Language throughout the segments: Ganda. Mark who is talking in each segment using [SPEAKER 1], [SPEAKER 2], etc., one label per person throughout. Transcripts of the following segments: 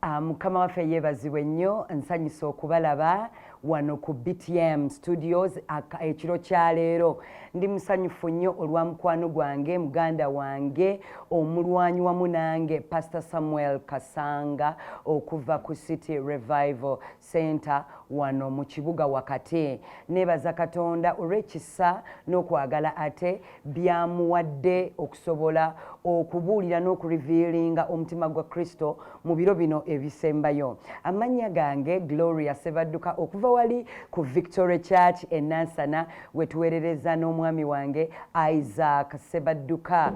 [SPEAKER 1] Mukama waffe yeebazibwe nnyo, nsanyusa okubalaba wano ku BTM Studios ekiro kya leero. Ndi musanyufu nnyo olwa mukwano gwange, muganda wange, omulwanyi wamu nange, Pastor Samuel Kasanga okuva ku City Revival Center wano mu kibuga wakati. Neebaza Katonda olw'ekisa n'okwagala ate byamuwadde okusobola okubuulira n'okurivealinga omutima gwa Kristo mu biro bino ebisembayo. Amannya gange Gloria Sebadduka okuva wali ku Victoria Church e Nansana wetuweerereza n'omwami wange Isaac Sebadduka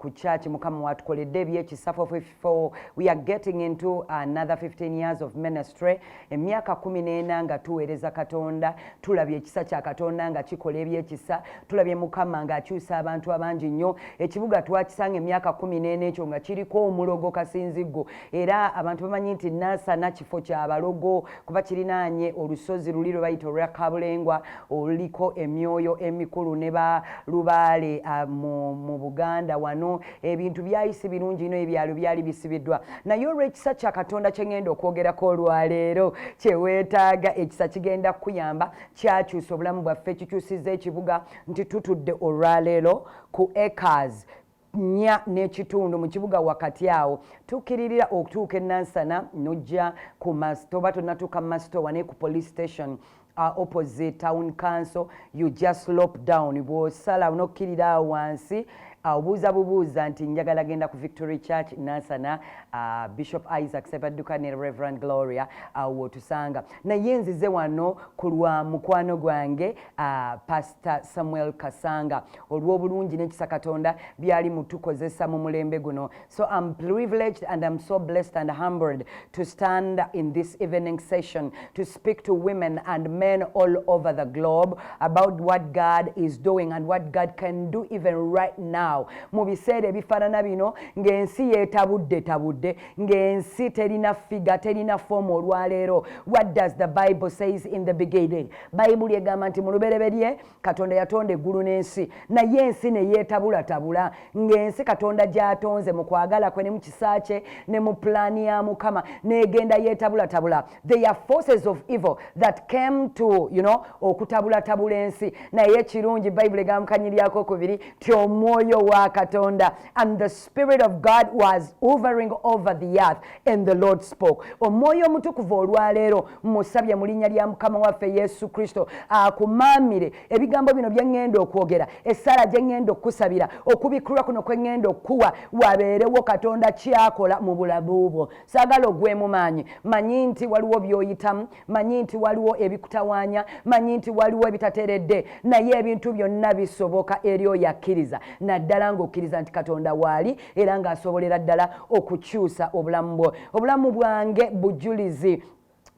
[SPEAKER 1] ku church Mukama watukoledde ebyekisa for we are getting into another 15 years of ministry. Emyaka 14 nga tuweereza Katonda, tulabye ekisa kya Katonda nga kikola ebyekisa, tulabye Mukama nga akyusa abantu abangi nnyo. Ekibuga twakisanga emyaka 14 ekyo nga kiriko omulogo kasinzigo, era abantu bamanyi nti Nansana kifo kya balogo kuba kirinaanye olusozi luli lwe bayita olwa Kabulengwa oluliko emyoyo emikulu ne ba Lubaale mu Buganda wano. Ebintu byayise birungi nnyo, ebyalo byali bisibiddwa. Naye olw'ekisa kya Katonda kye ngenda okwogerako olwaleero, kyeweetaaga ekisa kigenda kuyamba, kyakyusa obulamu bwaffe, kikyusizza ekibuga nti tutudde olwaleero ku acres 4 n'ekitundu mu kibuga wakati awo. Tukiririra okutuuka e Nansana n'ojja ku Masito, tonnatuuka Masito wane ku police station opposite town council, you just slope down. Bw'osala n'okkirira wansi obuuza bubuuza nti njagala genda ku Victory Church Nansana, Bishop Isaac Sebadduka ne Reverend Gloria wotusanga. Naye nzize wano ku lwa mukwano gwange Pastor Samuel Kasanga olw'obulungi n'ekisa Katonda byali mutukozesa mu mulembe guno. So I'm privileged and I'm so blessed and humbled to stand in this evening session to speak to women and men all over the globe about what God is doing and what God can do even right now. Mu biseera ebifaanana bino ng'ensi yeetabudde, ng'ensi terina figa, terina fomu olwaleero. What does the Bible says in the beginning? Bayibuli egamba nti mu lubereberye Katonda yatonda eggulu n'ensi, naye ensi ne yeetabulatabula, ng'ensi Katonda gy'atonze mu kwagala kwe ne mu kisa kye ne mu pulaani ya Mukama n'egenda yeetabulatabula. There are forces of evil that came to, okutabulatabula ensi, naye ekirungi Bayibuli egamba mu Kanyiryako 2 ti omwoyo wa Katonda, and the Spirit of God was hovering over the earth and the Lord spoke. Omwoyo omutukuvu olwaleero musabye mu linnya lya Mukama waffe Yesu Kristo akumaamire ebigambo bino bye ngenda okwogera, essala gye ngenda okusabira, okubikulwa kuno kwe ngenda okuwa, wabeerewo Katonda kyakola mu bulamu bwo. Saagala ogwemu maanyi, manyi nti waliwo by'oyitamu, manyi nti waliwo ebikutawaanya, manyi nti waliwo ebitateredde, naye ebintu byonna bisoboka eri oyo akkiriza, naddala ng'okkiriza nti Katonda waali era ng'asobolera ddala okukyusa obulamu bwo. Obulamu bwange bujulizi.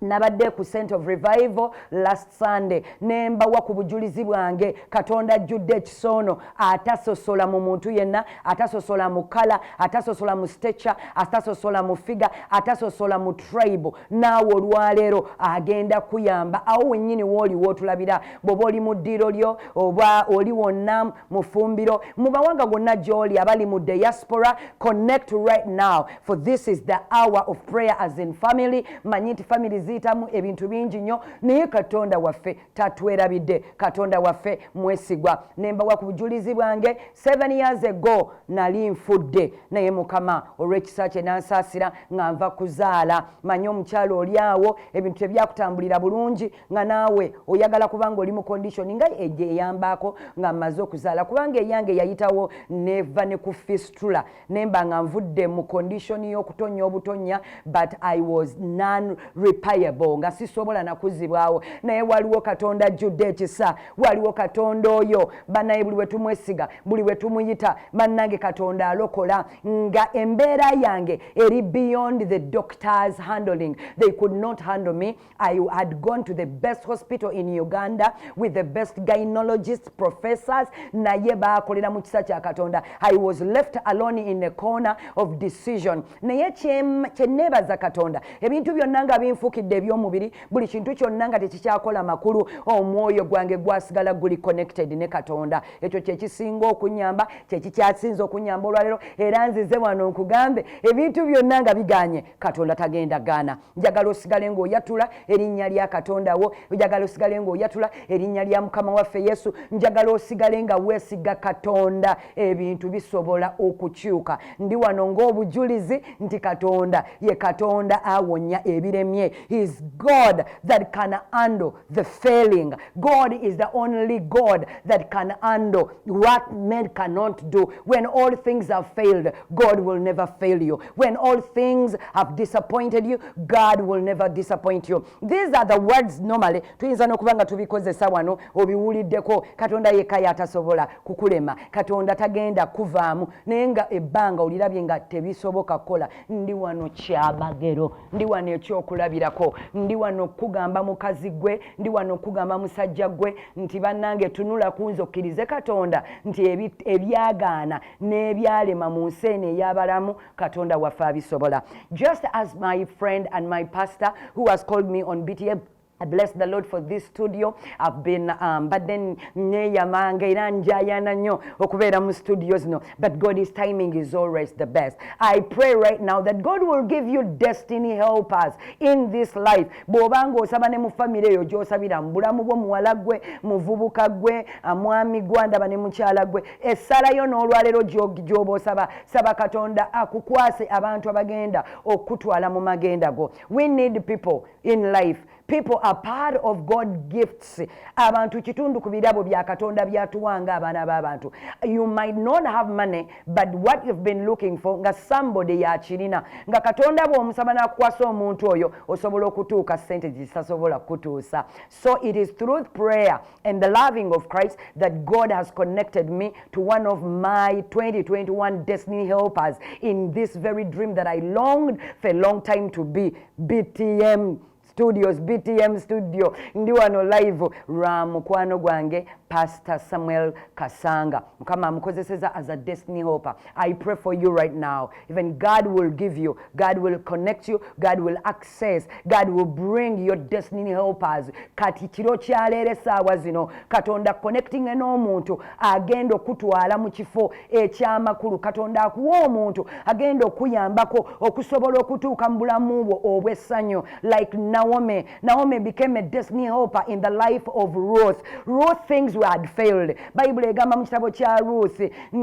[SPEAKER 1] Nabadde ku Center of Revival last Sunday nembawa ku bujulizi bwange. Katonda ajjudde ekisoono, atasosola mu muntu yenna, atasosola mu kala, atasosola mu stature, atasosola mu figa, atasosola mu tribe. Naawe olwaleero agenda kuyamba awo wennyini wooli wootulabira, bw'oba oli mu ddiro lyo oba oli wonna mu fumbiro, mu mawanga gonna gy'oli, abali mu diaspora, connect right now, for this is the hour of prayer as in family. Manyi nti family ziyitamu ebintu bingi nnyo, naye Katonda waffe tatwerabidde, Katonda waffe mwesigwa. Nembawa ku bujulizi bwange 7 years ago nali nfudde, naye Mukama olw'ekisa kye nansaasira nga nva kuzaala. Manyi omukyalo oli awo ebintu tebyakutambulira bulungi, nga naawe oyagala kubanga oli mu condition nga ejje eyambako nga mmaze okuzaala, kubanga eyange yayitawo neva ne ku fistula, nemba nga nvudde mu condition y'okutonya obutonya, but I was non-repayable, nga sisobola nakuzibwawo. Naye waliwo Katonda ajjudde ekisa, waliwo Katonda oyo bannaye buli we tumwesiga, buli we tumuyita, bannange Katonda alokola, nga embeera yange eri beyond the doctors handling. They could not handle me. I had gone to the best hospital in Uganda with the best gynecologist professors, naye baakolera mu kisa kya Katonda. I was left alone in a corner of decision. Naye kye neebaza Katonda, ebintu byonna nga binfuukidde bijjidde eby'omubiri buli kintu kyonna nga tekikyakola makulu omwoyo gwange gwasigala guli connected ne Katonda ekyo kyekisinga okunyamba kyekikyasinza okunyamba olwaleero era nzize wano nkugambe ebintu byonna nga biganye Katonda tagenda gaana njagala osigale ng'oyatula erinnya lya Katonda wo njagala osigale ng'oyatula erinnya lya Mukama waffe Yesu njagala osigale nga weesiga Katonda ebintu bisobola okukyuka ndi wano ng'obujulizi nti Katonda ye Katonda awonya ebiremye. He is God that can handle the failing. God is the only God that can handle what men cannot do. When all things have failed, God will never fail you. When all things have disappointed you, God will never disappoint you. These are the words normally tuyinza n'okubanga tubikozesa wano obiwuliddeko. Katonda yekka yatasobola kukulema, Katonda tagenda kuvaamu naye nga ebbanga olirabye nga tebisoboka kukola. Ndi wano kyamagero, ndi wano ekyokulabirako, ndi wano okugamba mukazi gwe, ndi wano okugamba musajja gwe nti bannange tunula kunze okkirize Katonda nti ebyagaana n'ebyalema mu nsi eno ey'abalamu Katonda waffe abisobola. Just as my friend and my pastor who has called me on BTM, I bless the Lord for this studio. I've been but then neyamanga era njayana nnyo okubeera mu studios no, but God's timing is always the best. I pray right now that God will give you destiny helpers in this life. Bw'obanga osaba ne mu family eyo gy'osabira mu bulamu bwo, muwala gwe, muvubuka gwe, mwami gwe, ndaba ne mukyala gwe, essalayo n'olwaleero gy'oba osaba, saba Katonda akukwase abantu abagenda okutwala mu magenda go. We need people in life. People are part of God gifts. Abantu kitundu ku birabo bya Katonda byatuwanga abaana b'abantu. You might not have money, but what you've been looking for nga somebody yakirina. Nga Katonda bw'omusaba n'akukwasa omuntu oyo osobola okutuuka ssente zitasobola kutuusa. So it is through prayer and the loving of Christ that God has connected me to one of my 2021 destiny helpers in this very dream that I longed for a long time to be. BTM Studios, BTM Studio, ndi wano live lwa mukwano gwange Pastor Samuel Kasanga. Mukama amukozeseza as a destiny helper. I pray for you right now. Even God will give you, God will connect you, God will access, God will bring your destiny helpers. Kati kiro kyaleere saawa zino Katonda connecting n'omuntu agenda okutwala mu kifo ekyamakulu. Katonda akuwa omuntu agenda okuyambako okusobola okutuuka mu bulamu bwo obw'essanyu like Naomi. Naomi became a destiny helper in the life of Ruth. Ruth things had failed. Bible egamba mu kitabo kya Ruth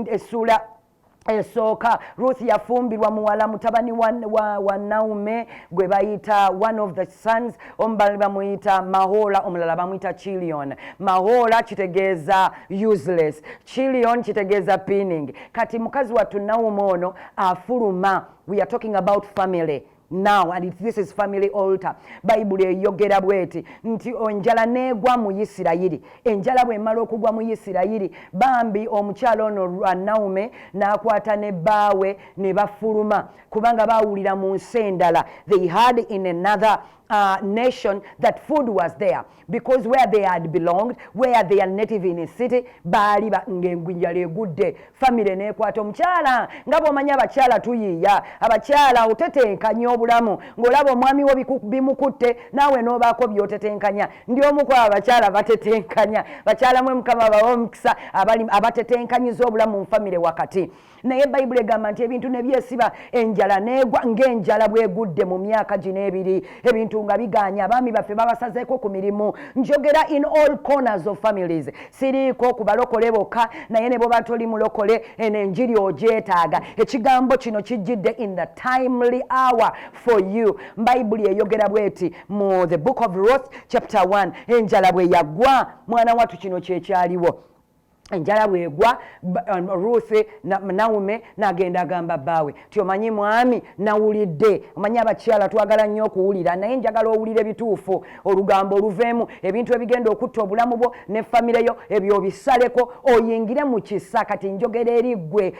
[SPEAKER 1] essula esooka Ruth yafumbirwa muwala mutabani wa Naomi gwe bayita one of the sons omubala bamuyita Mahola omulala bamuyita Chilion. Mahola kitegeeza useless, Chilion kitegeeza pinning. Kati mukazi wattu Naomi ono afuluma. We are talking about family now, and this is family altar. Bible eyogera bweti nti enjala negwa mu Isirayiri. Enjala bw'emala okugwa mu Isirayiri, bambi omukyala ono lwa Naomi n'akwata ne bbaawe ne bafuluma kubanga baawulira mu nsi endala. They had in another nation that food was there because where they had belonged, where they are native in a city, baali ng'enjala egudde. Family n'ekwata omukyala nga bw'omanyi abakyala tuyiiya, abakyala otetenkanya obulamu ng'olaba omwami wo bimukutte naawe n'obaako by'otetenkanya. Ndi omu ku abakyala batetenkanya, bakyala mwe Mukama bawa omukisa abatetenkanyiza obulamu mu family wakati. Naye Bible egamba nti ebintu ne byesiba enjala n'egwa ng'enjala bw'egudde mu myaka gino ebiri, ebintu nga biganya abaami baffe babasazeeko ku mirimu. Njogera in all corners of families. Siriiko ku balokole bokka naye ne bw'oba toli mulokole enjiri ogyetaaga. Ekigambo kino kijjidde in the timely hour for you. Bible eyogera bweti mu the book of Ruth chapter 1, enjala bwe yagwa mwana wattu kino kyekyaliwo. Enjala bwegwa Ruth Naomi n'agenda agamba bbaawe ti omanyi mwami nawulidde. Omanyi abakyala twagala nnyo okuwulira naye njagala owulire bituufu olugambo oluveemu ebintu ebigenda okutta obulamu bwo ne famire yo ebyo obisaleko oyingire mu kisa. Kati njogera eri ggwe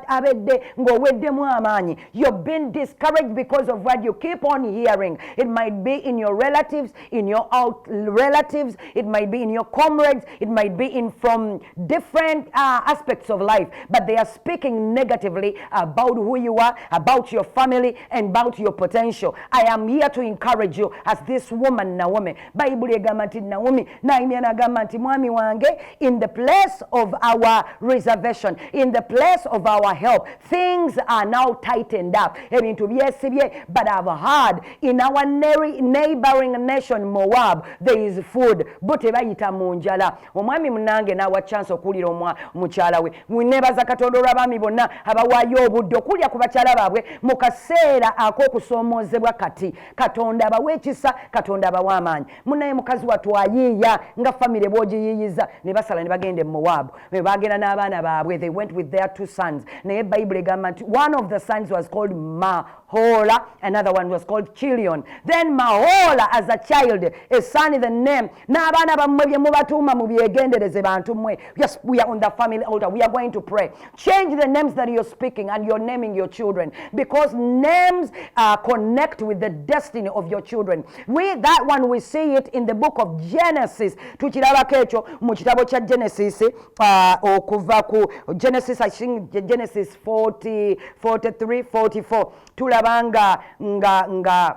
[SPEAKER 1] abedde ng'oweddemu amaanyi. You've been discouraged because of what you keep on hearing. It might be in your relatives, in your relatives, it might be in your comrades, it might be in from different aspects of life, but they are speaking negatively about who you are, about your family, and about your potential. I am here to encourage you as this woman Naomi. Bible egamba nti Naomi naimya nagamba nti mwami wange, in the place of our reservation, in the place of our help, things are now tightened up. Ebintu byesibye, but I've heard in our neighboring nation Moab there is food. Bote bayita munjala. Omwami munange nawa chance okulira mukyala we. Mwenebaza Katonda olw'abaami bonna abawaayo obudde okulya ku bakyala baabwe mu kaseera ak'okusoomozebwa kati. Katonda abawe ekisa, Katonda abawe amaanyi. Munnaye mukazi watwayiiya nga famire bw'ogiyiiyiza ne basala ne bagenda e Moab. Bagenda n'abaana baabwe. They went with their 2 sons. Naye Bible egamba nti one of the sons was called Mahola, another one was called Chilion. Then Mahola as a child, a son is the name. N'abaana bammwe bye mubatuuma mubyegendereze bantu mmwe. Yes, we are on the family altar. We are going to pray. Change the names that you're speaking and you're naming your children, because names connect with the destiny of your children. That one we see it in the book of Genesis. Tukirabako ekyo mu kitabo kya Genesis okuva ku Genesis, I think Genesis 40, 43, 44. Tulabanga nga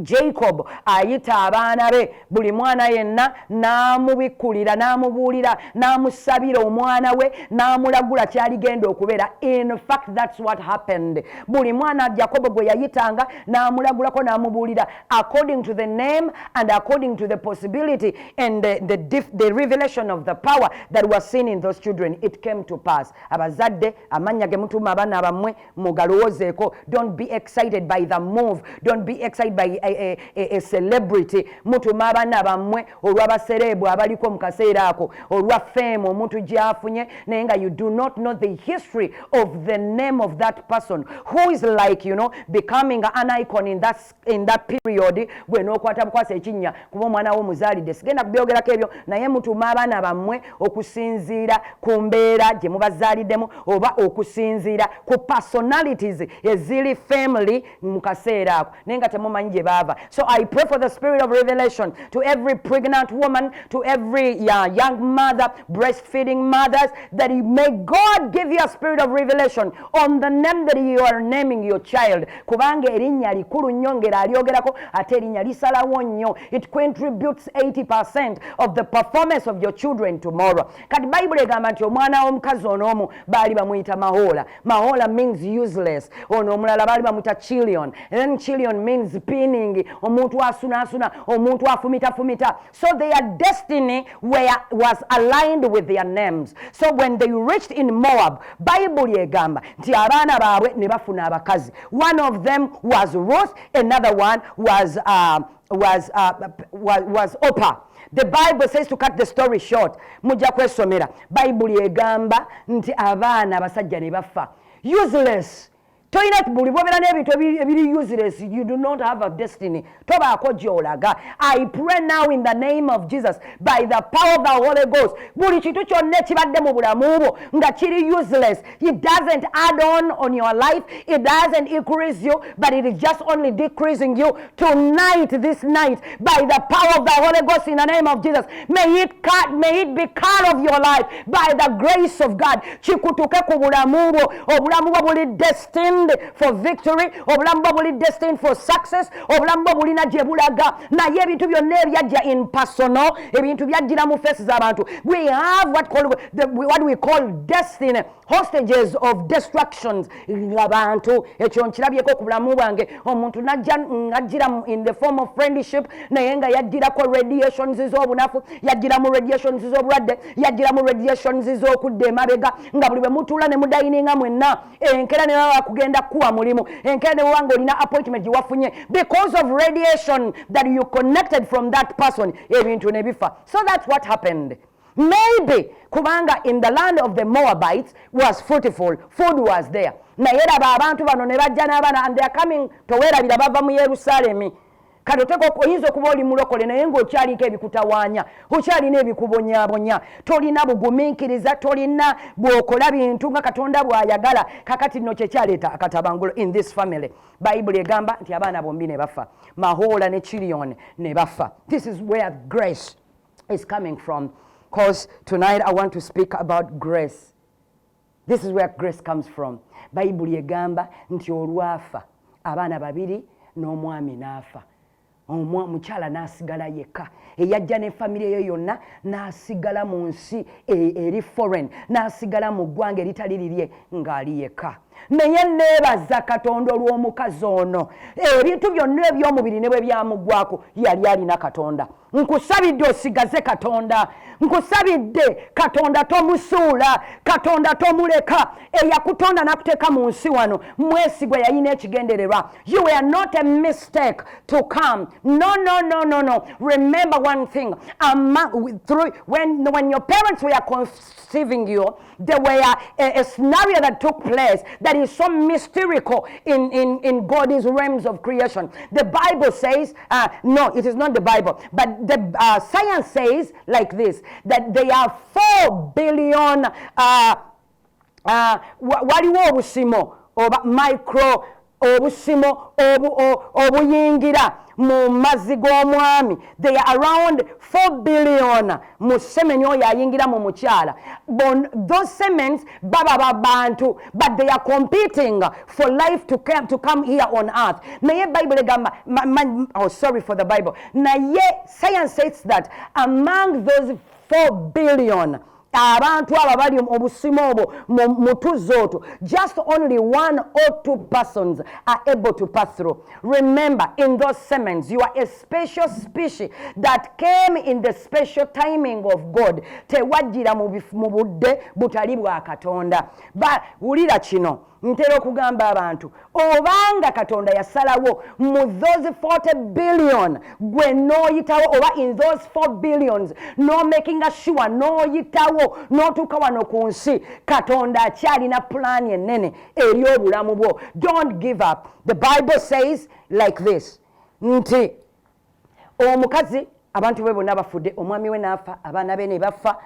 [SPEAKER 1] Jacob ayita abaana be, buli mwana yenna n'amubikulira, n'amubuulira, n'amusabira omwana we, n'amulagula kyaligenda okubeera. In fact, that's what happened. Buli mwana Jacob gwe yayitanga n'amulagulako, n'amubuulira according to the name and according to the possibility and the revelation of the power that was seen in those children. It came to pass. Abazadde amannya ge mutuma abaana bammwe mugalowoozeeko. Don't be excited by the move. Don't be excited by a celebrity. Mutuma abaana bammwe olw'abaserebu abaliko mu kaseera ako, olwa fame omuntu gy'afunye, naye nga you do not know the history of the name of that person who is like, becoming an icon in that period. Bwe n'okwata bukwasa ekinnya kuba omwana wo muzaalidde. Sigenda kubyogerako ebyo, naye mutuma abaana bammwe okusinziira ku mbeera gye mubazaaliddemu oba okusinziira ku personalities eziri family mu kaseera ako, naye nga temumanyi gye baava. So I pray for the spirit of revelation to every pregnant woman, to every young mother, breastfeeding mothers, that may God give you a spirit of revelation on the name that you are naming your child. Kubanga erinnya likulu nnyo ngera alyogerako ate erinnya lisalawo nnyo. It contributes 80% of the performance of your children tomorrow. Kati Bible egamba nti omwana w'omukazi on'omu baali bamuyita Mahola. Mahola means useless. Ono omulala baali bamuyita Chilion. And then Chilion means pinning. Omuntu asuna, omuntu afumita. So their destiny was aligned with their names. So when they reached in Moab, Bible yegamba nti abaana baabwe ne bafuna abakazi. One of them was Ruth, another one was Orpah. The Bible says, to cut the story short, mujja kwesomera, Bible yegamba nti abaana abasajja ne bafa. Useless. Toilet buli bwobera n'ebintu ebiri useless. You do not have a destiny. Tobaako gy'olaga. I pray now in the name of Jesus, by the power of the Holy Ghost, buli kintu kyonna ekibadde mu bulamu bwo nga kiri useless, it doesn't add on your life, it doesn't increase you, but it is just only decreasing you. Tonight, this night, by the power of the Holy Ghost, in the name of Jesus, may it be cut of your life by the grace of God. Kikutuke ku bulamu bwo, obulamu bwo buli destined for victory, obulamu bwo buli destined for success, obulamu bwo bulina gye bulaga. Naye ebintu byonna ebyajja impersonal, ebintu byajjira mu faces z'abantu. We have what we call destiny, hostages of destructions. Abantu ekyo nkirabyeko ku bulamu bwange. Omuntu najjira in the form of friendship, naye nga yajjirako radiations z'obunafu, yajjira mu radiations z'obulwadde, yajjira mu radiations z'okudda emabega, nga buli bwe mutuula ne mudayininga mwenna enkera ne baba bakugenda kuwa mulimu, enkera ne bwanga olina appointment gye wafunye because of radiation that you connected from that person, ebintu ne bifa. So that's what happened. Maybe kubanga in the land of the Moabites was fruitful, food was there. Naye raba abantu bano ne bajja n'abaana, and they are coming towerabira bava mu Yerusalemi. Kati oteeka oyinza okuba oli mulokole naye ng'okyaliko ebikutawaanya, okyalina ebikubonyaabonya, tolina bugumiikiriza, tolina bw'okola bintu nga Katonda bw'ayagala. Kakati nno kyekyaleeta akatabangulo in this family. Bible egamba nti abaana bombi ne bafa. Mahola ne Chilion ne bafa. This is where grace is coming from. because tonight I want to speak about grace. This is where grace comes from. Bayibuli egamba nti olwafa abaana babiri n'omwami n'afa. Mukyala n'asigala yekka eyajja ne famire ye yonna n'asigala mu nsi eri foreign n'asigala mu ggwanga eritali lirye ng'ali yekka. Naye neebaza Katonda olw'omukazi ono ebintu byonna eby'omubiri ne bwe byamugwako yali alina Katonda. Nkusabidde osigaze Katonda, nkusabidde Katonda tomusuula, Katonda tomuleka. Eyakutonda n'akuteeka mu nsi wano mwesigwa yalina ekigendererwa. You were not a mistake to come. No. Remember one thing. When your parents were conceiving you, there were a scenario that took place that is so mystical in God's realms of creation. The Bible says, no, it is not the Bible, but the science says like this, that there are 4 billion waliwo obusimo oba micro obusimo obuyingira mu mazzi g'omwami. They are around 4 billion mu semen oyo ayingira mu mukyala. Those semens baba babantu, but they are competing for life to come here on earth. Naye Bible egamba, oh sorry for the Bible. Naye science says that among those 4 billion abantu abo bali obusimo obwo mu tuzzo otwo, just only 1 or 2 persons are able to pass through. Remember, in those semens, you are a special species that came in the special timing of God. Tewajjira mu budde butali bwa Katonda. Wulira kino, ntera okugamba abantu, obanga Katonda yasalawo mu those 40 billion gwe n'oyitawo, oba in those 4 billions no making sure n'oyitawo n'otuuka wano ku nsi, Katonda akyalina pulaani ennene eri obulamu bwo. Don't give up. The Bible says like this, nti omukazi abantu be bonna bafudde, omwami we n'afa, abaana be ne bafa,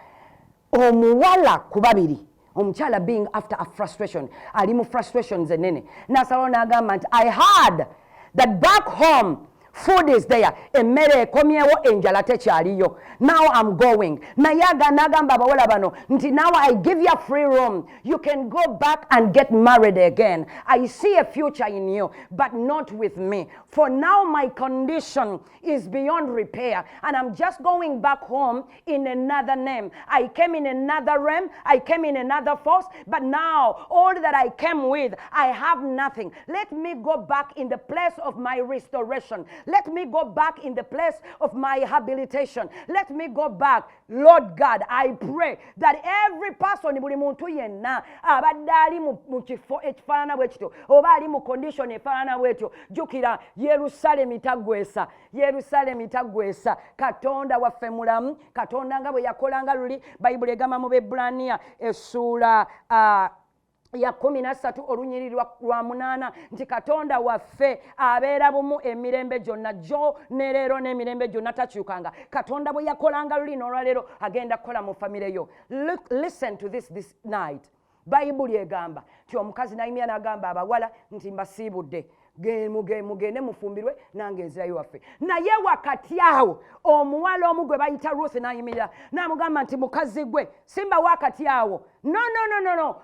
[SPEAKER 1] omuwala ku babiri, omukyala being after a frustration, ali mu frustrations ennene, n'asalawo n'agamba nti I heard that back home food is there, emmere ekomyewo, enjala tekyaliyo. Now I'm going. Naye n'agamba abawala bano nti now I give you free room. You can go back and get married again. I see a future in you, but not with me. For now my condition is beyond repair, and I'm just going back home in another name. I came in another realm, I came in another force, but now all that I came with, I have nothing. Let me go back in the place of my restoration. Let me go back in the place of my habilitation. Let me go back. Lord God, I pray that every person, buli muntu yenna abadde ali mu kifo ekifaanana bwe kityo, oba ali mu condition efaanana bwetyo, jjukira Yerusaalemi tagwesa, Yerusaalemi tagwesa. Katonda waffe mulamu, Katonda nga bwe yakolanga luli. Bayibuli egamba mu Bebbulaniya essuula ya 13 olunyiriri lwa 8 nti Katonda waffe abeera bumu emirembe gyonna, jjo ne leero n'emirembe gyonna takyukanga. Katonda bwe yakolanga luli n'olwaleero agenda kukola mu famire yo. Listen to this night. Bayibuli egamba nti omukazi n'ayimira n'agamba abawala nti mbasiibudde, mugende mufumbirwe nange nzirayo waffe. Naye wakati awo omuwala omu gwe bayita Ruth n'ayimirira n'amugamba nti mukazi gwe simba wakati awo. No.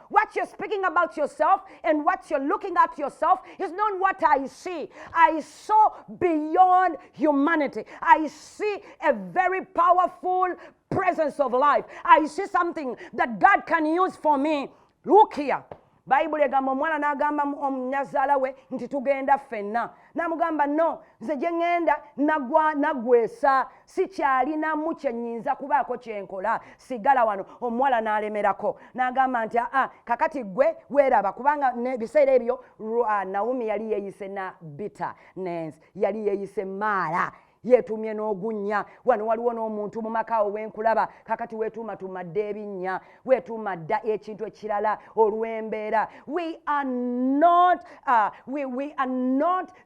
[SPEAKER 1] What you're speaking about yourself and what you're looking at yourself is not what I see. I saw beyond humanity. I see a very powerful presence of life. I see something that God can use for me. Look here. Bayibuli egamba omwana n'agamba omunyazaala we nti tugenda ffenna. N'amugamba no, nze gye ŋŋenda nagwesa, sikyalinamu kye nnyinza kubaako kye nkola, sigala wano. Omuwala n'alemerako n'agamba nti kakati gwe weeraba, kubanga ebiseera ebyo Naomi yali yeeyise na bitterness, yali yeeyise maala, yeetumye n'ogunnya. Wano waliwo n'omuntu mu maka awo wenkulaba kakati weetuuma tumadde ebinnya, weetuuma dda ekintu ekirala olw'embeera. We are not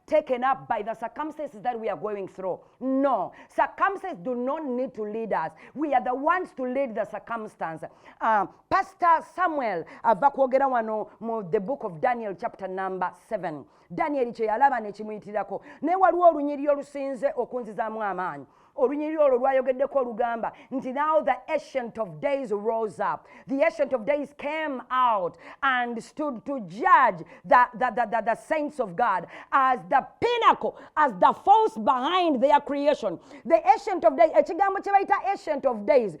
[SPEAKER 1] taken up by the circumstances that we are going through. No, circumstances do not need to lead us. We are the ones to lead the circumstance. Pastor Samuel ava kwogera wano mu the book of Daniel chapter number 7. Daniel kye yalaba ne kimuyitirako, naye waliwo olunyiriri olusinze okunzizaamu amaanyi olunyiriri olwo lwayogeddeko olugamba nti now the ancient of days rose up. The ancient of days came out and stood to judge the saints of God as the pinnacle, as the force behind their creation. The ancient of days, ekigambo kye bayita ancient of days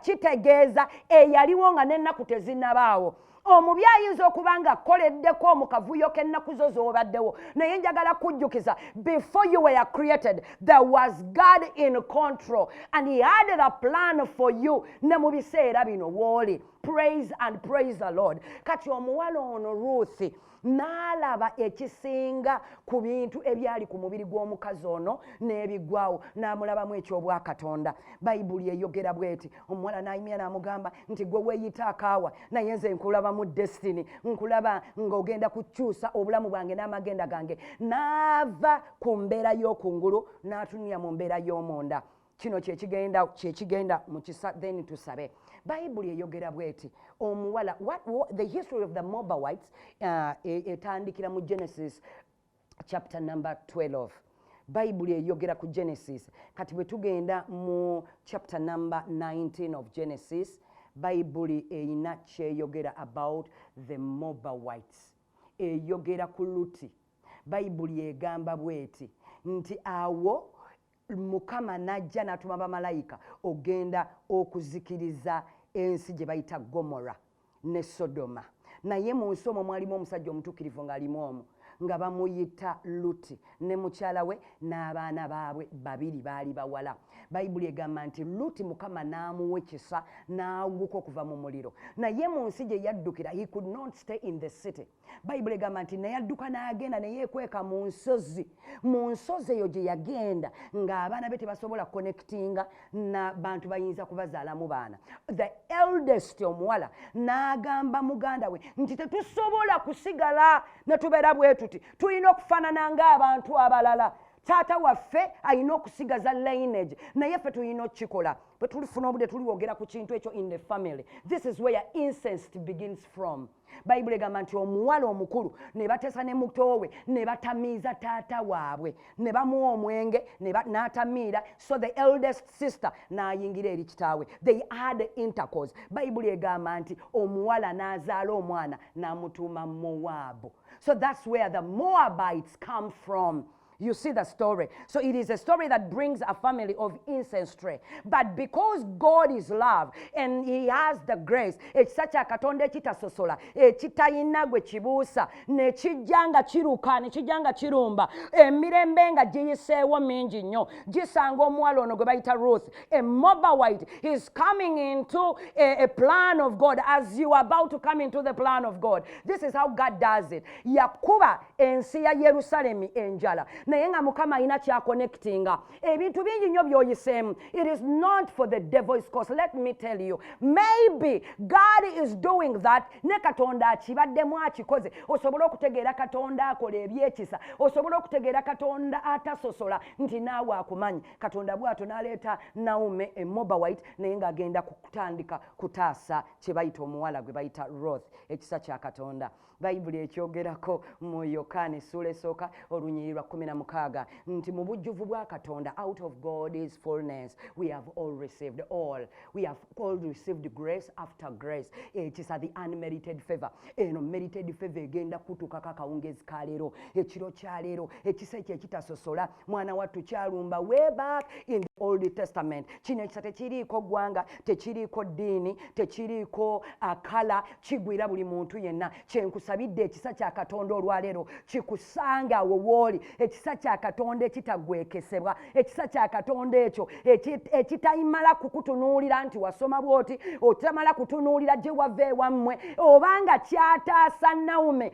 [SPEAKER 1] kitegeeza eyaliwo nga n'ennaku tezinnabaawo. Omubi ayinza okuba nga akoleddeko mu kavuyo k'ennaku zo z'obaddewo naye njagala kujjukiza before you were created there was God in control and he had a plan for you ne mu biseera bino w'oli. Praise and praise the Lord. Kati omuwala ono Ruth n'alaba ekisinga ku bintu ebyali ku mubiri gw'omukazi ono n'ebigwawo n'amulabamu eky'obwakatonda. Bayibuli eyogera bweti omuwala n'ayimya n'amugamba nti gwe weeyita akaawa naye nze nkulaba mu destiny, nkulaba ng'ogenda kukyusa obulamu bwange n'amagenda gange. N'ava ku mbeera y'okungulu n'atunira mu mbeera y'omunda. Kino kyekigenda mu kisa then tusabe. Bayibuli eyogera bweti omuwala the history of the Moabites etandikira mu Genesis chapter number 12. Bayibuli eyogera ku Genesis kati bwe tugenda mu chapter number 19 of Genesis Bayibuli eyina kyeyogera about the Moabites eyogera ku Luti. Bayibuli egamba bweti nti awo Mukama najja n'atuma bamalayika ogenda okuzikiriza ensi gye bayita Gomora ne Sodoma. Naye mu nsi omwo mwalimu omusajja omutuukirivu ng'alimu omwo nga bamuyita Luti ne mukyala we n'abaana baabwe babiri baali bawala. Bayibuli egamba nti Luti Mukama n'amuwa ekisa n'awuka okuva mu muliro naye mu nsi gye yaddukira he could not stay in the city. Bayibuli egamba nti neyadduka n'agenda ne yeekweka mu nsozi. Mu nsozi eyo gye yagenda ng'abaana be tebasobola connectinga na bantu bayinza kubazaalamu baana. The eldest omuwala n'agamba muganda we nti tetusobola kusigala ne tubeera bwe tuti tulina okufaanana ng'abantu abalala. Taata waffe alina okusigaza lineage naye ffe tulina okukikola. Bwe tulifuna obudde tuliwogera ku kintu ekyo in the family. This is where incest begins from. Bayibuli egamba nti omuwala omukulu ne bateesa ne muto we ne batamiiza taata waabwe ne bamuwa omwenge n'atamiira. So the eldest sister n'ayingira eri kitaawe. They had intercourse. Bayibuli egamba nti omuwala n'azaala omwana n'amutuuma Moabu. So that's where the Moabites come from. You see the story. So it is a story that brings a family of ancestry. But because God is love and he has the grace, ekisa kya Katonda ekitasosola, ekitayina gwe kibuusa, ne kijja nga kiruka, ne kijja nga kirumba, emirembe nga giyiseewo mingi nnyo, gisanga omuwala ono gwe bayita Ruth, a Moabite, is coming into a plan of God as you are about to come into the plan of God. This is how God does it. Yakuba ensi ya Yerusalemu enjala. Naye nga Mukama alina kyakonectinga ebintu bingi nnyo by'oyiseemu. It is not for the devil's cause. Let me tell you, maybe God is doing that ne Katonda akibaddemu akikoze osobola okutegeera Katonda akola ebyekisa, osobola okutegeera Katonda atasosola nti naawe akumanyi. Katonda bw'atyo n'aleeta Naomi e Moabite naye ng'agenda kutandika kutaasa kye bayita omuwala gwe bayita Ruth, ekisa kya Katonda. Bayibuli ekyogerako mu Yokaana essuula esooka olunyiriri lwa 16 nti mu bujjuvu bwa Katonda, out of God's fullness we have all received all. We have all received grace after grace. Ekisa the unmerited favor. Eno merited favor egenda kutuukako akawungeezi ka leero, ekiro kya leero, ekisa ekyo ekitasosola mwana wattu kyalumba way back in the Old Testament. Kino ekisa tekiriiko ggwanga, tekiriiko ddiini, tekiriiko akala, kigwira buli muntu yenna. Kyenkusabidde ekisa kya Katonda olwaleero kikusanga awo w'oli, ekisa kya Katonda ekitagwekesebwa, ekisa kya Katonda ekyo ekitayimala kukutunuulira nti wasoma bw'oti, otamala kutunuulira gye wava ewammwe, obanga kyataasa Naomi.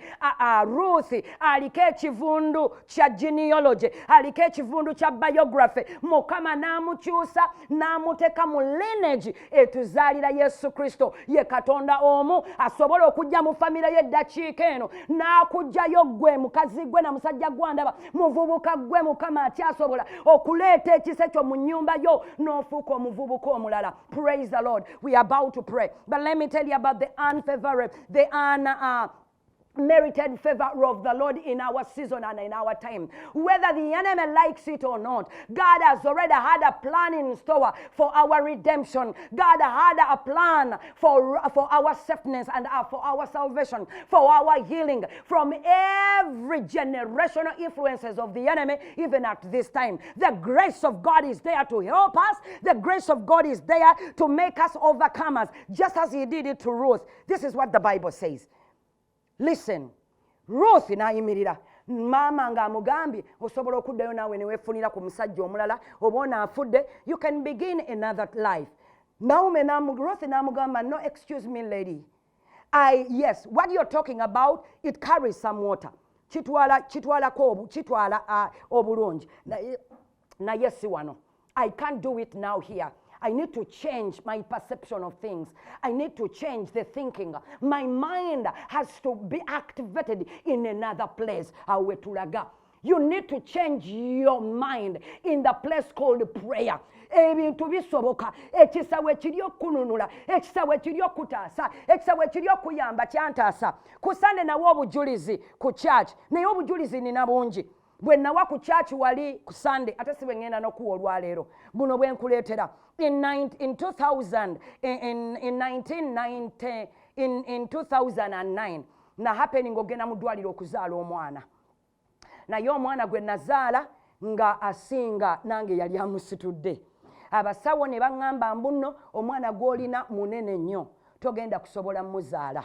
[SPEAKER 1] Ruth aliko ekivundu kya genealogy, aliko ekivundu kya biography. Mukama n'amukyusa n'amuteeka mu lineage etuzaalira Yesu Kristo. Ye Katonda omu asobola okujja mu famire y'eddakiika eno n'akugjayo gwe mukazi gwe na musajja gwandaba, muvubuka gwe Mukama akyasobola okuleeta ekisa ekyo mu nnyumba yo n'ofuuka omuvubuka omulala. Praise the Lord. We are about to pray. But let me tell you about the unfavorable, merited favor of the Lord in our season and in our time. Whether the enemy likes it or not, God has already had a plan in store for our redemption. God had a plan for our safeness and for our salvation, for our healing from every generational influences of the enemy, even at this time. The grace of God is there to help us. The grace of God is there to make us overcomers, just as he did it to Ruth. This is what the Bible says. Listen, Ruth n'ayimirira maama ng'amugambye osobola okuddayo naawe ne weefunira ku musajja omulala oba onaafudde, you can begin another life. Ruth n'amugamba, no, excuse me lady, yes, what you're talking about, it carries some water, kitwala obulungi naye si wano. I can't do it now here. I need to change my perception of things. I need to change the thinking. My mind has to be activated in another place. You need to change your mind in the place called prayer. Ebintu bisoboka, ekisawe kiri okununula, ekisawe kiri okutaasa, ekisawe kiri okuyamba kyantaasa. Kusande nawo obujulizi ku church, naye obujulizi nina bungi. Bwe nawa ku church wali ku Sunday, ate si bwe ngenda n'okuwa olwaleero. Buno bwe nkuleetera. In 2000, in 2009, na happening ogenda mu ddwaliro okuzaala omwana. Naye omwana gwe nazaala nga asinga nange yali amusitudde. Abasawo ne baŋŋamba mbuno omwana gw'olina munene nnyo, togenda kusobola muzaala.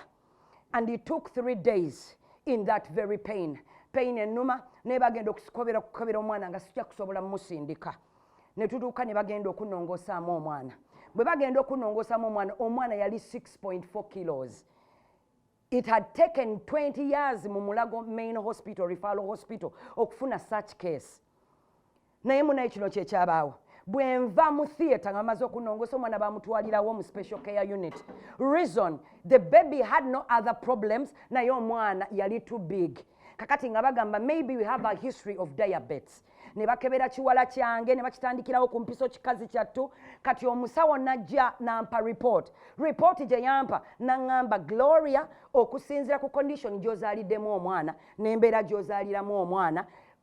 [SPEAKER 1] And it took 3 days in that very pain ennuma, ne bagenda okukobera omwana nga sijja kusobola musindika. Ne tutuuka ne bagenda okunongosaamu omwana. Bwe bagenda okunongosaamu omwana yali 6.4 kilos. It had taken 20 years mu Mulago Main Hospital, Referral Hospital, okufuna such case. Naye munaye kino kyekyabaawo. Bwe nva mu theatre nga maze okunongosa omwana bamutwalirawo mu special care unit. Reason, the baby had no other problems, naye omwana yali too big. Kakati nga bagamba maybe we have a history of diabetes. Ne bakebera kiwala kyange ne bakitandikirawo ku mpiso kikazi kyattu. Kati omusawo najja nampa report gye yampa naŋŋamba, Gloria, okusinziira ku condition gy'ozaaliddemu omwana n'embeera gy'ozaaliramu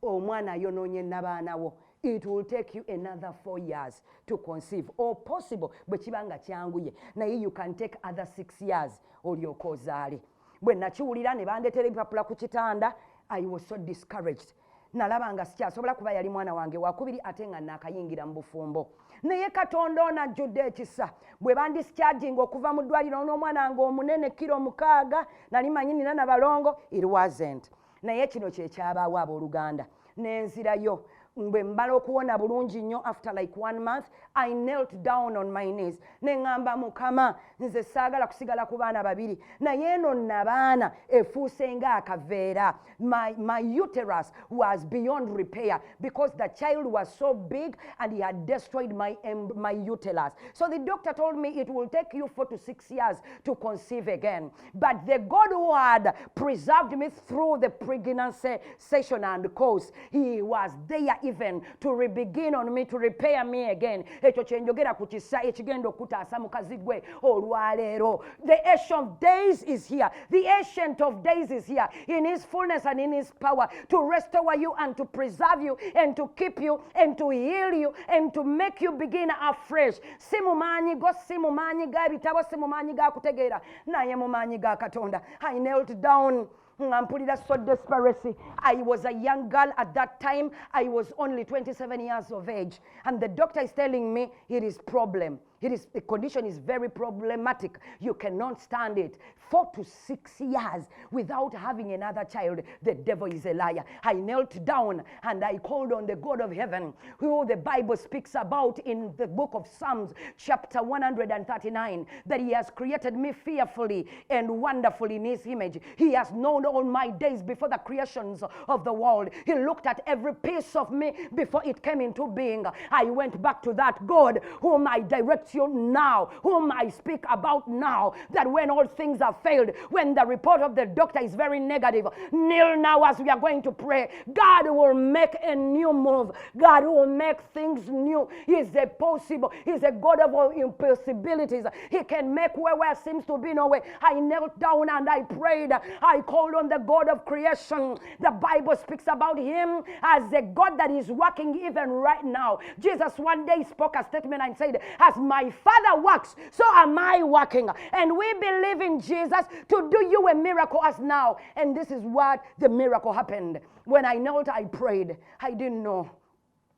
[SPEAKER 1] omwana ayonoonye n'abaanawo. It will take you another 4 years to conceive, or possible bwe kiba nga kyanguye naye you can take other 6 years olyoka ozaale. Bwe nakiwulira ne bandeetera ebipapula ku kitanda, I was so discouraged. Nalaba nga sikyasobola kuba yali mwana wange wakubiri ate nga naakayingira mu bufumbo. Naye Katonda ono ajjudde ekisa. Bwe bandisikyajinga okuva mu ddwaliro n'omwana nga omunene kilo 6, nali manyi nina na balongo, it wasn't. Naye kino kyekyabaawo abooluganda. Nenzirayo. Bwe mbala okuwona bulungi nnyo after like 1 month, I knelt down on my knees. Ne ŋŋamba, Mukama, nze saagala kusigala ku baana babiri. Naye eno nna baana efuuse nga akaveera. My uterus was beyond repair because the child was so big and he had destroyed my uterus. So the doctor told me it will take you 4 to 6 years to conceive again. But the God who had preserved me through the pregnancy session and course, he was there even to begin on me, to repair me again. Ekyo kyenjogera ku kisa ekigenda okutaasa mukazi gwe olwaleero. The ancient of days is here. The ancient of days is here in his fullness and in his power to restore you and to preserve you and to keep you and to heal you and to make you begin afresh. Si mu maanyi go, si mu maanyi ga bitabo, si mu maanyi ga kutegeera, naye mu maanyi ga Katonda. I knelt down. Mpulira so desperation. I was a young girl at that time. I was only 27 years of age. And the doctor is telling me it is problem. The condition is very problematic. You cannot stand it. 4 to 6 years without having another child. The devil is a liar. I knelt down and I called on the God of heaven, who the Bible speaks about in the book of Psalms, chapter 139, that he has created me fearfully and wonderfully in his image. He has known all my days before the creations of the world. He looked at every piece of me before it came into being. I went back to that God whom I direct bless you now, whom I speak about now, that when all things are failed, when the report of the doctor is very negative, kneel now as we are going to pray. God will make a new move. God will make things new. He's a possible. He's a God of all impossibilities. He can make where seems to be no way. I knelt down and I prayed. I called on the God of creation. The Bible speaks about him as a God that is working even right now. Jesus one day spoke a statement and said, as my Father works, so am I working. And we believe in Jesus to do you a miracle as now. And this is what the miracle happened. When I knelt, I prayed. I didn't know.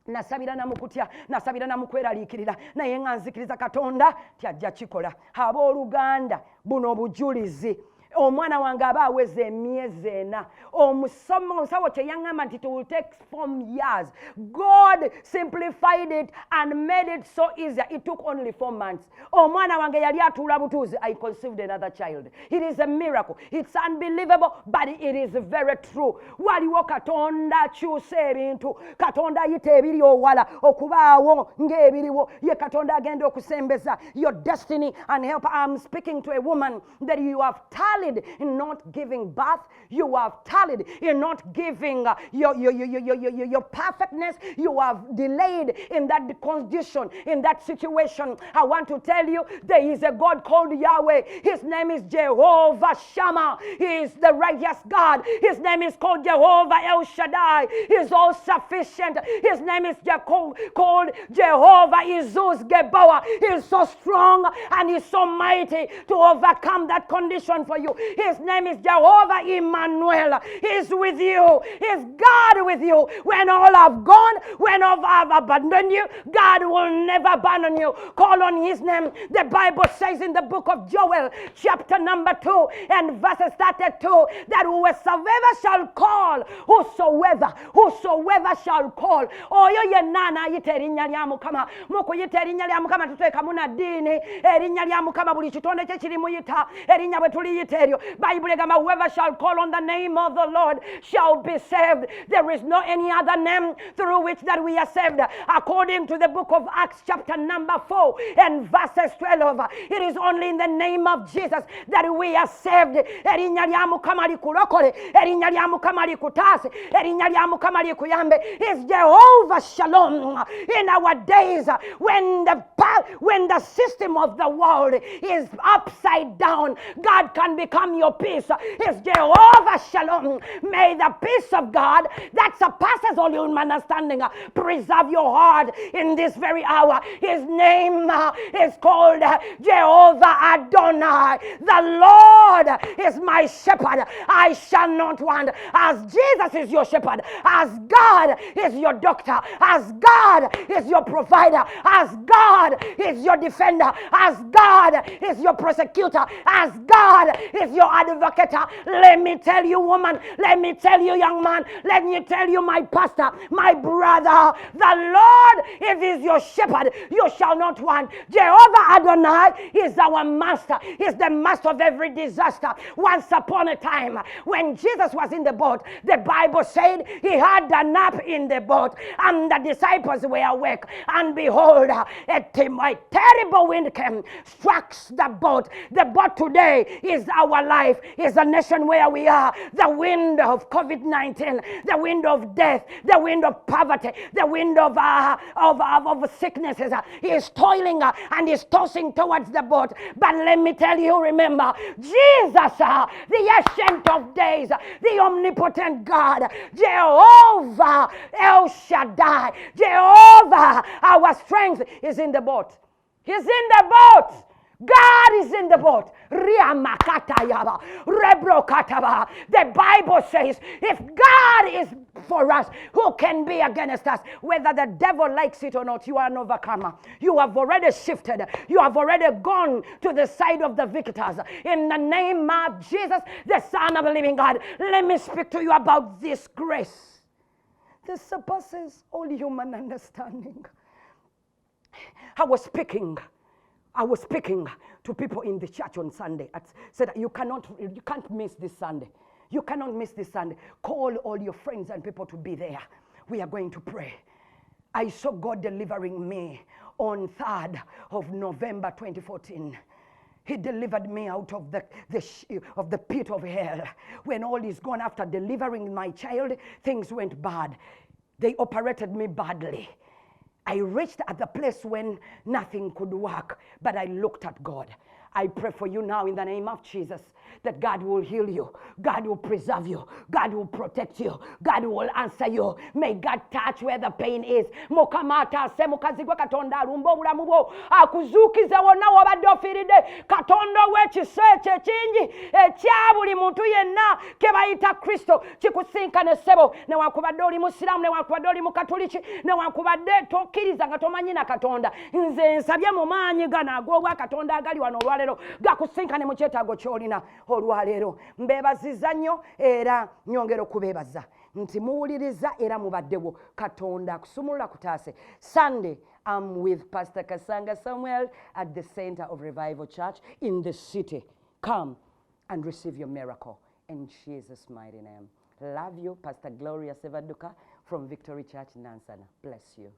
[SPEAKER 1] Nasabira namukutya, nasabira namukweraliikirira, naye nga nzikiriza Katonda tyajja kikola. Abooluganda buno bujulizi. Omwana wange aba aweze emyezi 4. Omusawo kye yaŋŋamba nti it will take 4 years. God simplified it and made it so easy. It took only 4 months. Omwana wange yali atuula butuuzi. I conceived another child. It is a miracle. It's unbelievable, but it is very true. Waliwo Katonda akyusa ebintu. Katonda ayita ebiri owala okubaawo ng'ebiriwo. Ye Katonda agenda okusembeza your destiny and help. I'm speaking to a woman that you have talent in not giving birth. You have talent in not giving your perfectness. You have delayed in that condition, in that situation. I want to tell you, there is a God called Yahweh. His name is Jehovah Shammah. He is the righteous God. His name is called Jehovah El Shaddai. He is all sufficient. His name is called Jehovah Izuz Geboah. He is so strong and he is so mighty to overcome that condition for you. His name is Jehovah Emmanuel. He is with you. He is God with you. When all have gone, when all have abandoned you, God will never abandon you. Call on his name. The Bible says in the book of Joel, chapter number 2 and verses 32, that whosoever shall call, whosoever shall call. Oyo yenana ayita erinnya lya Mukama. Mukuyita erinnya lya Mukama tuteekamu na ddiini. Erinnya lya Mukama buli kitonde kye kirimuyita. Erinnya bwe tuliyita eryo. Bible egamba whoever shall call on the name of the Lord shall be saved. There is no any other name through which that we are saved. According to the book of Acts chapter number 4 and verses 12, it is only in the name of Jesus that we are saved. Erinnya lya Mukama likulokole. Erinnya lya Mukama likutaase. Erinnya lya Mukama likuyambe. Is Jehovah Shalom. In our days when the system of the world is upside down, God can become your peace. Is Jehovah Shalom. May the peace of God that surpasses all human understanding preserve your heart in this very hour. His name is called Jehovah Adonai. The Lord is my shepherd. I shall not want. As Jesus is your shepherd, as God is your doctor, as God is your provider, as God is your defender, as God is your prosecutor, as God is your advocate. Let me tell you, woman, let me tell you, young man, let me tell you, my pastor, my brother, the Lord, if he is your shepherd, you shall not want. Jehovah Adonai is our master. He is the master of every disaster. Once upon a time, when Jesus was in the boat, the Bible said he had a nap in the boat, and the disciples were awake, and behold, a terrible wind came, struck the boat. The boat today is our life, is a nation where we are. The wind of COVID-19, the wind of death, the wind of poverty, the wind of sicknesses is toiling and is tossing towards the boat. But let me tell you, remember, Jesus, the ancient of days, the omnipotent God, Jehovah El Shaddai, Jehovah, our strength is in the boat. He's in the boat. God is in the boat. The Bible says, if God is for us, who can be against us? Whether the devil likes it or not, you are an overcomer. You have already shifted. You have already gone to the side of the victors. In the name of Jesus, the Son of the living God, let me speak to you about this grace. This surpasses all human understanding. I was speaking to people in the church on Sunday. I said, you can't miss this Sunday. You cannot miss this Sunday. Call all your friends and people to be there. We are going to pray. I saw God delivering me on 3rd of November 2014. He delivered me out of the pit of hell. When all is gone, after delivering my child, things went bad. They operated me badly. I reached at the place when nothing could work, but I looked at God. I pray for you now in the name of Jesus that God will heal you, God will preserve you, God will protect you, God will answer you. May God touch where the pain is. Mukamata se mukazigwa katonda alumba obulamu bwo akuzuukize wonna wabadde ofiiridde. Katonda w'ekisa eky'ekingi ekya buli muntu yenna ke bayita Kristo kikusinkane ssebo, newankubadde oli musiraamu, newankubadde oli mukatoliki, newankubadde tokkiriza nga tomanyi na Katonda. Nze nsabye mu maanyi gano ag'obwa Katonda agali wano olwaleero gakusinkane mu kyetaago ky'olina olwaleero. Mbeebaziza nnyo era nyongera okubeebaza nti muwuliriza era mubaddewo. Katonda akusumulula kutaase. Sunday, I'm with Pastor Kasanga Samuel at the Center of Revival Church in the city. Come and receive your miracle in Jesus' mighty name. Love you, Pastor Gloria Sevaduka from Victory Church, Nansana. Bless you.